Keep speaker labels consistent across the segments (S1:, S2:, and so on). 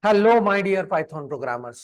S1: Hello, my dear Python programmers.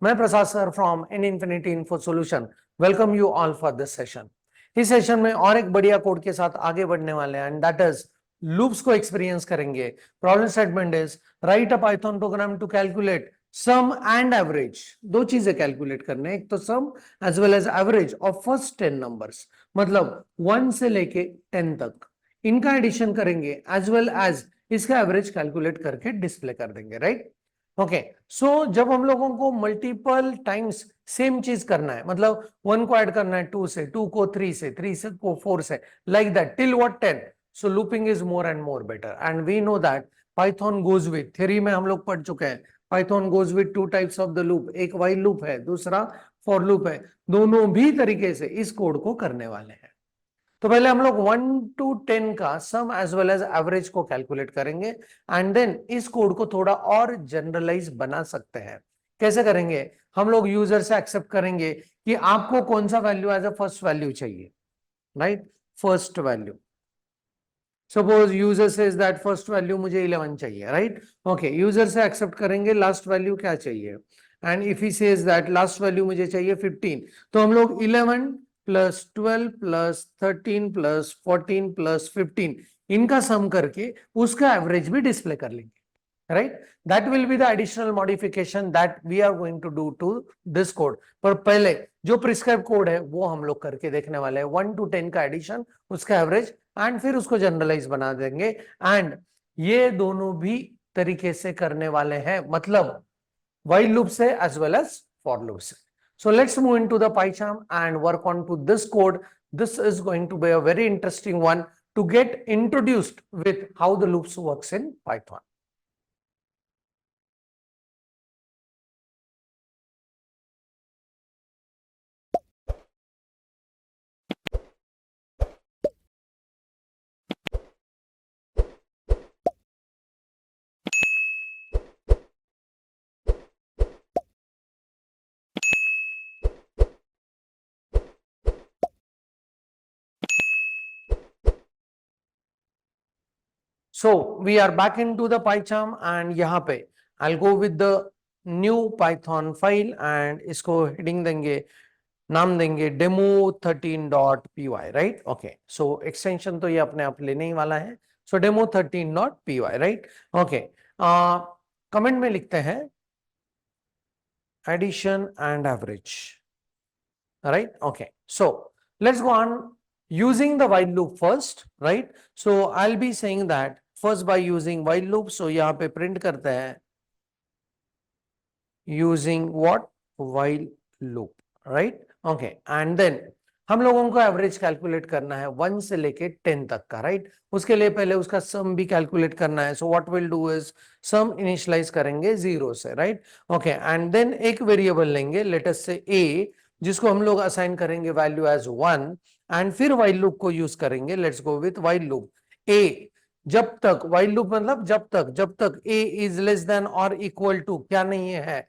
S1: मैं Prasad sir from in infinity info solution welcome you all for this session. इस session में और एक बढ़िया कोड के साथ आगे बढ़ने वाले हैं एंड दैट इज लूप्स को एक्सपीरियंस करेंगे। Problem statement is write a python program to calculate sum and average. दो चीजें कैलकुलेट करने, एक तो sum as well as average of first 10 numbers, मतलब 1 से लेके 10 तक। इनका एडिशन करेंगे एज वेल एज इसका एवरेज कैलकुलेट करके डिस्प्ले कर देंगे, राइट? ओके, सो जब हम लोगों को मल्टीपल टाइम्स सेम चीज करना है, मतलब 1 को ऐड करना है 2 से, 2 को 3 से, 3 से को 4 से, like that till what 10। So looping is more and more better and we know that Python goes with, theory में हम लोग पढ़ चुके हैं, Python goes with two types of the loop, एक व्हाइल लूप है, दूसरा फॉर लूप है। दोनों भी तरीके से इस कोड को करने वाले हैं। तो पहले हम लोग 1 to 10 का सम एज वेल एज एवरेज को कैलकुलेट करेंगे एंड देन इस कोड को थोड़ा और जनरलाइज बना सकते हैं। कैसे करेंगे? हम लोग यूजर से एक्सेप्ट करेंगे कि आपको कौन सा value as a first value चाहिए, right? First value, suppose user says that first value मुझे 11 चाहिए, राइट? ओके, यूजर से एक्सेप्ट करेंगे लास्ट वैल्यू क्या चाहिए, and if he says that last value मुझे चाहिए 15, तो हम लोग 11 प्लस 12 प्लस 13 प्लस 14 प्लस 15 इनका सम करके उसका एवरेज भी डिस्प्ले कर लेंगे, right? That will be the additional modification that we are going to do to this code. पर पहले जो प्रिस्क्राइब कोड है वो हम लोग करके देखने वाले हैं, 1 to 10 का एडिशन, उसका एवरेज एंड फिर उसको जनरलाइज बना देंगे। एंड ये दोनों भी तरीके से करने वाले हैं, मतलब while loop से as well as for loop से। So let's move into the PyCharm and work on to this code. This is going to be a very interesting one to get introduced with how the loops works in Python. So we are back into the PyCharm and यहाँ पे I'll go with the new Python file and इसको heading देंगे, नाम देंगे demo13.py, right? Okay, so extension तो ये अपने आप लेने ही वाला है, so demo13.py, right? Okay, comment में लिखते हैं addition and average, right? Okay, so let's go on using the while loop first, right? So I'll be saying that first by using while loop, so यहाँ पे print करते हैं using what? While loop, right? Okay, and then हम लोगों को average calculate करना है 1 से लेके 10 तक का, राइट? उसके लिए पहले उसका सम भी कैलकुलेट करना है, so what will do is sum initialise करेंगे 0 से, राइट? ओके, एंड देन एक वेरिएबल लेंगे, लेट अस से a, जिसको हम लोग असाइन करेंगे वैल्यू एज 1 एंड फिर व्हाइल लूप को यूज करेंगे। Let's go with while loop a, जब तक, व्हाइल लूप मतलब जब तक a इज लेस देन और इक्वल टू क्या नहीं है,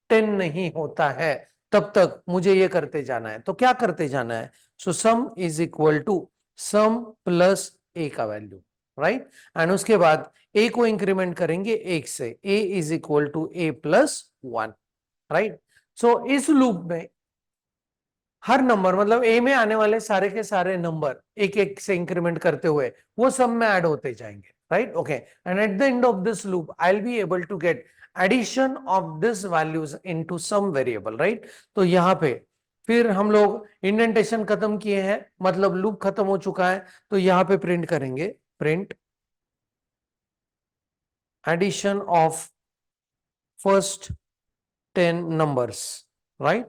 S1: 10 नहीं होता है, तब तक मुझे ये करते जाना है। तो क्या करते जाना है? So sum is equal to sum plus a का वैल्यू, राइट? एंड उसके बाद ए को इंक्रीमेंट करेंगे 1 से, a is equal to a plus 1, right? So इस लूप में हर नंबर, मतलब ए में आने वाले सारे के सारे नंबर एक एक से इंक्रीमेंट करते हुए वो सब में ऐड होते जाएंगे, right? Okay, and at the end of this loop I will be able to get addition of this values into sum variable, right? तो यहाँ पे फिर हम लोग इंडेंटेशन खत्म किए हैं, मतलब लूप खत्म हो चुका है, तो यहाँ पे प्रिंट करेंगे, print addition of first 10 numbers, right?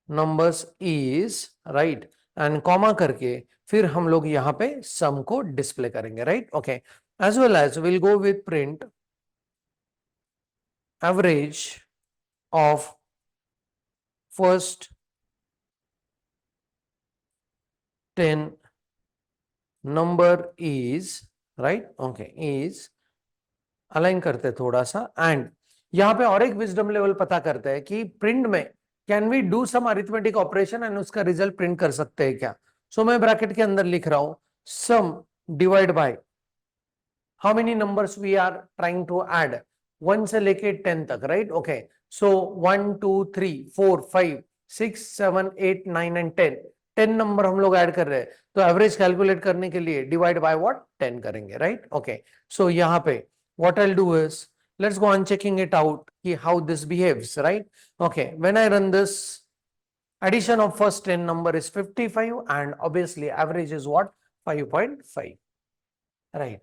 S1: Numbers is, right, and comma करके फिर हम लोग यहां पे सम को डिस्प्ले करेंगे, right? Okay, as well as will go with print average of first 10 number is, right? Okay, is align करते थोड़ा सा एंड यहां पे और एक विजडम लेवल पता करते हैं कि प्रिंट में can we do some arithmetic operation and उसका रिजल्ट प्रिंट कर सकते हैं क्या? सो मैं ब्रैकेट के अंदर लिख रहा हूं sum divide by how many numbers we are trying to add, 1 से लेके 10 तक, right? Okay, so 1 2 3 4 5 6 7 8 9 and 10, 10 number हम लोग ऐड कर रहे हैं, तो एवरेज कैलकुलेट करने के लिए डिवाइड बाय व्हाट, 10 करेंगे, राइट? ओके, सो यहाँ पे what I will do is, let's go on checking it out how this behaves, right? Okay, when I run this, addition of first 10 number is 55 and obviously average is what, 5.5, right?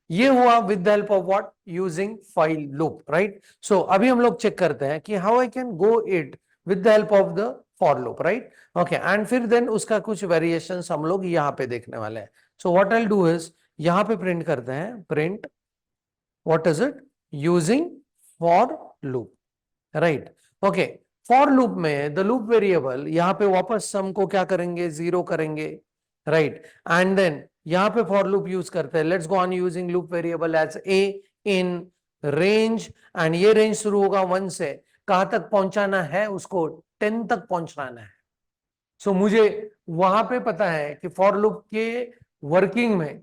S1: ये हुआ with the help of what, using file loop, right? So अभी हम लोग check करते हैं कि how I can go it with the help of the for loop, right? Okay, and फिर then उसका कुछ वेरिएशंस हम लोग यहाँ पे देखने वाले हैं. So what I will do is, यहाँ पे प्रिंट करते हैं, print what is it, using for loop, right? Okay, for loop में द लूप वेरिएबल यहाँ पे वापस सम को क्या करेंगे, 0 करेंगे, राइट? एंड देन यहाँ पे फॉर लूप यूज करते हैं, let's go on using loop variable as a in range, and ये रेंज शुरू होगा 1 से, कहां तक पहुंचाना है उसको, 10 तक पहुंचाना है. सो मुझे वहां पे पता है कि फॉर लूप के वर्किंग में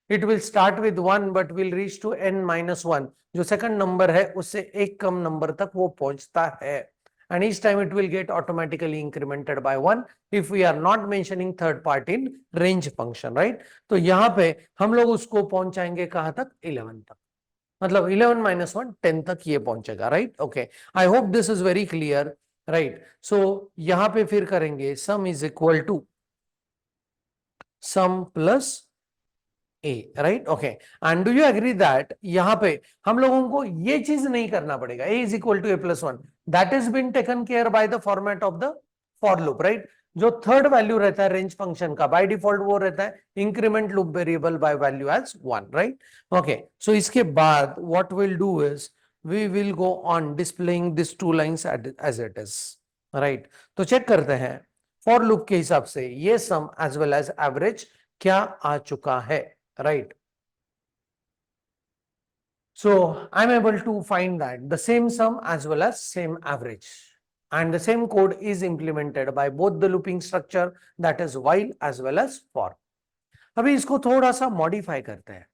S1: it will start with 1 but will reach to n-1, जो सेकंड नंबर है उससे एक कम नंबर तक वो पहुंचता है, and each time it will get automatically incremented by 1 if we are not mentioning third part in range function, right? तो यहाँ पे हम लोग उसको पहुंचाएंगे कहां तक, 11 तक, मतलब 11-1 10 तक ये पहुंचेगा, right? Okay, I hope this is very clear, right? So यहाँ पे फिर करेंगे sum is equal to sum plus a, right? Okay, and do you agree that यहाँ पे हम लोगों को ये चीज नहीं करना पड़ेगा, a is equal to a+1, that is been taken care by the format of the for loop, right? जो थर्ड वैल्यू रहता है रेंज फंक्शन का, बाय डिफॉल्ट वो रहता है increment loop variable by value as 1, right? Okay, so इसके बाद what will do is we will go on displaying this two lines as it is, right? तो check करते हैं फॉर लूप के हिसाब से ये सम एज वेल एज एवरेज क्या आ चुका है, right? So I'm able to find that the same sum as well as same average, and the same code is implemented by both the looping structure, that is while as well as for. अभी इसको थोड़ा सा modify करते हैं.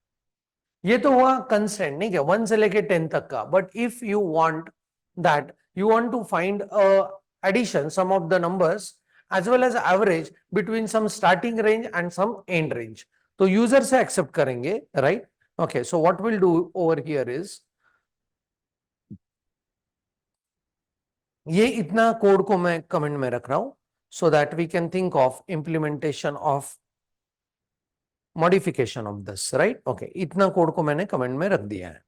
S1: ये तो हुआ constant, नहीं क्या, 1 से लेके 10 तक का, but if you want that you want to find addition sum of the numbers as well as average between some starting range and some end range, तो यूजर से एक्सेप्ट करेंगे, right? Okay, so what will do over here is, ये इतना code को मैं comment में रख रहा हूं so that we can think of implementation of modification of this, right? Okay, इतना कोड को मैंने कमेंट में रख दिया है,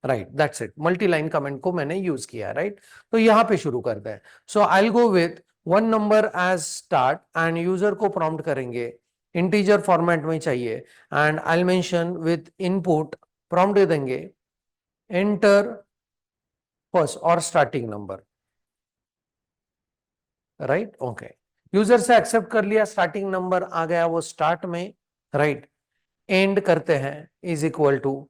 S1: right? That's it, multi line comment को मैंने यूज किया, राइट? तो यहां पे शुरू करते हैं. So I will go with 1 number as start and user को प्रॉम्प्ट करेंगे, इंटीजर फॉर्मेट में चाहिए, and I will mention with input, prompt दे देंगे एंटर फर्स्ट और starting number, right? Okay, user से एक्सेप्ट कर लिया, स्टार्टिंग नंबर आ गया वो स्टार्ट में, राइट? एंड करते हैं इज इक्वल टू,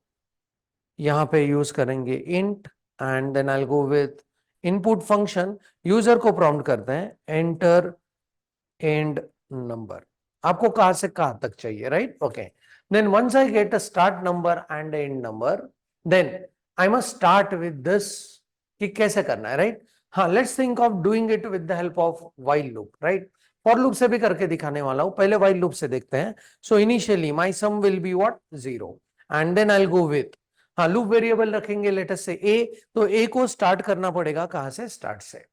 S1: यहाँ पे यूज करेंगे int, and then I will go with input function, user को प्रॉम्प्ट करते हैं एंटर एंड नंबर, आपको कहां से कहां तक चाहिए, right? Okay, then once I get a start number and end number, then I must start with this, कि कैसे करना है, राइट? हाँ, let's think of doing it with the help of while loop, right? For loop से भी करके दिखाने वाला हूं, पहले व्हाइल लूप से देखते हैं. So initially my sum will be what, 0, and then I will go with, हाँ, लूप वेरिएबल रखेंगे लेट अस से ए, तो ए को स्टार्ट करना पड़ेगा कहां से, स्टार्ट से,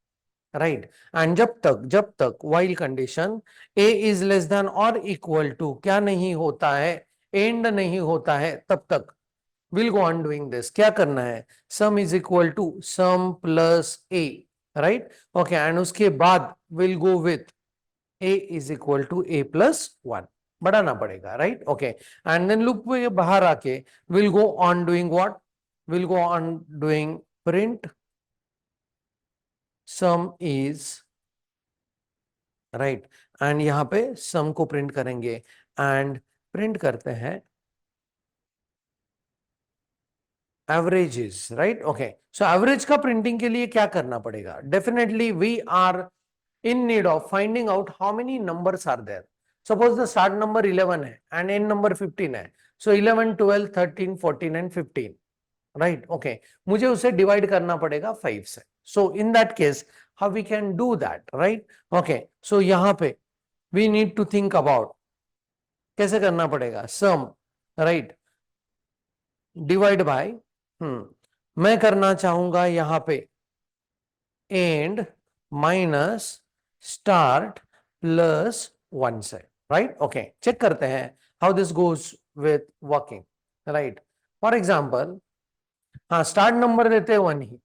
S1: राइट? एंड जब तक while condition A is less than और इक्वल टू क्या नहीं होता है, एंड नहीं होता है, तब तक will go on doing this. क्या करना है, sum is equal to sum plus a, right? Okay, and उसके बाद will go with a is equal to a+1, बढ़ाना पड़ेगा, right? Okay, and then loop में बाहर आके will go on doing what, will go on doing print sum is, right? And यहाँ पे सम को प्रिंट करेंगे, एंड प्रिंट करते हैं averages, right? Okay, so average का प्रिंटिंग के लिए क्या करना पड़ेगा, definitely we are in need of finding out how many numbers are there. Suppose the start number 11 है and end number 15 है, so 11 12 13 14 and 15, राइट ओके, मुझे उसे डिवाइड करना पड़ेगा 5 से. So in that case how we can do that, right okay. So यहां पे we need to think about कैसे करना पड़ेगा. सम, राइट, डिवाइड बाय, मैं करना चाहूंगा यहां पे एंड माइनस स्टार्ट प्लस 1 से, राइट ओके. चेक करते हैं how this goes with working, right. For example, हाँ, स्टार्ट नंबर देते हैं 1 ही.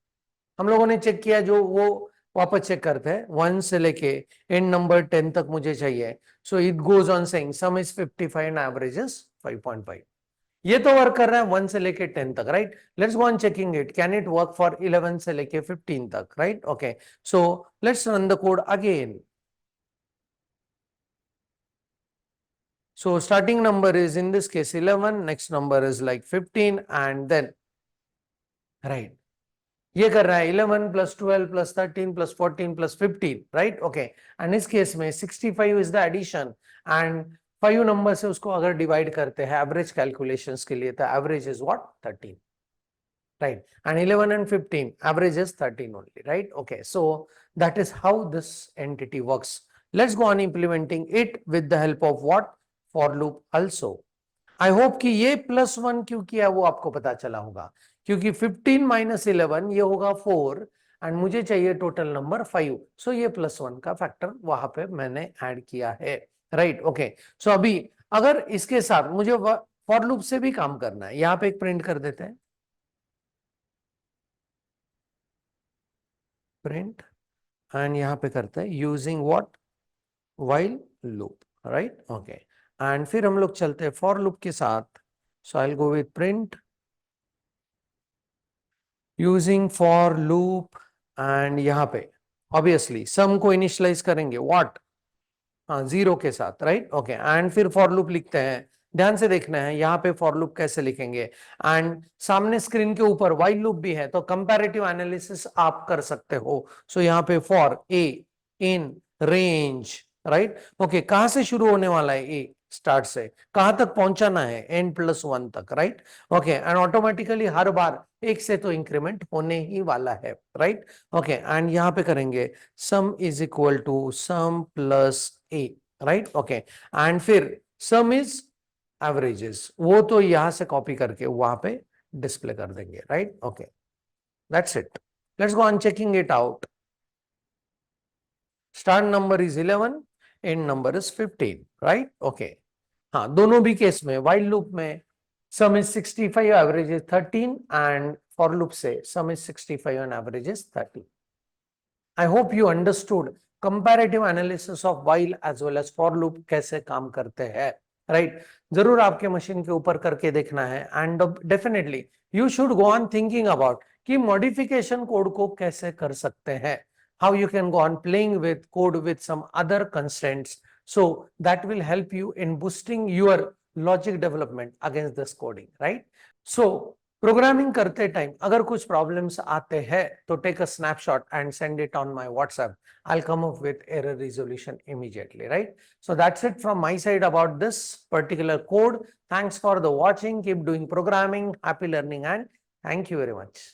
S1: हम लोगों ने चेक किया, जो वो वापस चेक करते हैं. 1 से लेके एंड नंबर 10 तक मुझे चाहिए. So it goes on saying some is 55 and average is 5.5. ये तो वर्क कर रहा है 1 से लेके 10 तक, right. Let's go on checking it. Can it work for 11 से लेके 15 तक, right okay. So let's run the code again. So starting number is in this case 11, next number is like 15 and then, right, ये कर रहा है 11 plus 12 plus 13 plus 14 plus 15, right okay. and इस case में 65 is the addition and 5 number से उसको अगर divide करते हैं एवरेज कैलकुलेशंस के लिए, तो average is what, 13, right. and 11 and 15 average is 13 only, right okay. So that is how this entity works. Let's go on implementing it with the help of what, for loop also. I hope कि ये +1 क्यों किया वो आपको पता चला होगा, क्योंकि 15 माइनस 11 ये होगा 4 एंड मुझे चाहिए टोटल नंबर 5. सो ये +1 का फैक्टर वहां पे मैंने ऐड किया है, राइट ओके. सो अभी अगर इसके साथ मुझे फॉर लूप से भी काम करना है, यहां पे एक प्रिंट कर देते हैं, प्रिंट, एंड यहां पे करते हैं using what, while loop, right okay. And फिर हम लोग चलते हैं फॉर लूप के साथ. So I will go with print using for loop and यहां पे ऑब्वियसली सम को इनिशियलाइज करेंगे व्हाट, हाँ, 0 के साथ, राइट ओके. एंड फिर फॉर लूप लिखते हैं. ध्यान से देखना है यहाँ पे फॉर लूप कैसे लिखेंगे. एंड सामने स्क्रीन के ऊपर व्हाइल लूप भी है, तो कंपैरेटिव एनालिसिस आप कर सकते हो. सो यहाँ पे for a in range, right okay. कहां से शुरू होने वाला है ए, स्टार्ट से कहां तक पहुंचाना है, n+1 तक, राइट ओके. एंड ऑटोमेटिकली हर बार 1 से तो इंक्रीमेंट होने ही वाला है, राइट ओके. एंड यहाँ पे करेंगे sum is equal to sum plus a, right okay. And फिर सम इज एवरेजेस, वो तो यहां से कॉपी करके वहां पे डिस्प्ले कर देंगे, right okay. That's it. Let's go on checking it out. Start number is 11, and number is 15, right okay. हाँ, दोनों भी केस में व्हाइल लूप में sum is 65, average is 13 and for loop से sum is 65 and average is 30. I hope you understood comparative analysis of while as well as for loop कैसे काम करते हैं, right? जरूर आपके मशीन के ऊपर करके देखना है. and definitely you should go on thinking about कि modification code को कैसे कर सकते हैं, how you can go on playing with code with some other constraints, so that will help you in boosting your logic development against this coding, right? So programming करते time अगर कुछ problems आते हैं तो take a snapshot and send it on my WhatsApp. I will come up with error resolution immediately, right? So that's it from my side about this particular code. Thanks for the watching. Keep doing programming. Happy learning and thank you very much.